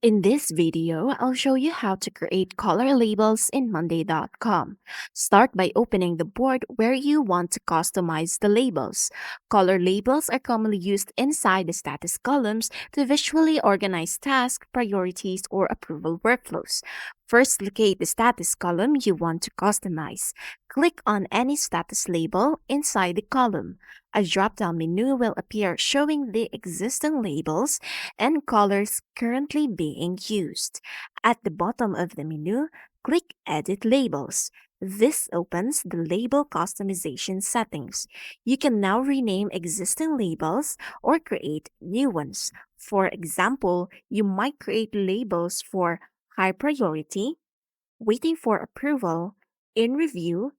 In this video, I'll show you how to create color labels in Monday.com. Start by opening the board where you want to customize the labels. Color labels are commonly used inside the status columns to visually organize tasks, priorities, or approval workflows. First, locate the status column you want to customize. Click on any status label inside the column. A drop-down menu will appear showing the existing labels and colors currently being used. At the bottom of the menu, click Edit Labels. This opens the label customization settings. You can now rename existing labels or create new ones. For example, you might create labels for high priority, waiting for approval, in review,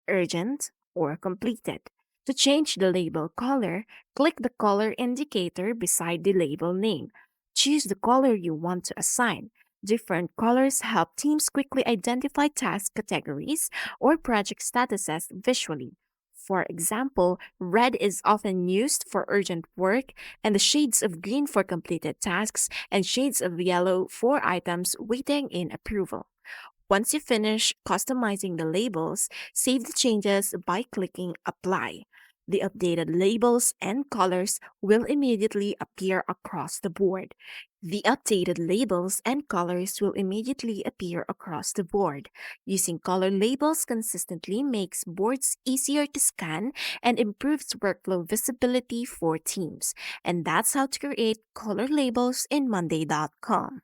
urgent, or completed. To change the label color, click the color indicator beside the label name. Choose the color you want to assign. Different colors help teams quickly identify task categories or project statuses visually. For example, red is often used for urgent work, and the shades of green for completed tasks, and shades of yellow for items waiting in approval. Once you finish customizing the labels, save the changes by clicking Apply. The updated labels and colors will immediately appear across the board. The updated labels and colors will immediately appear across the board. Using color labels consistently makes boards easier to scan and improves workflow visibility for teams. And that's how to create color labels in Monday.com.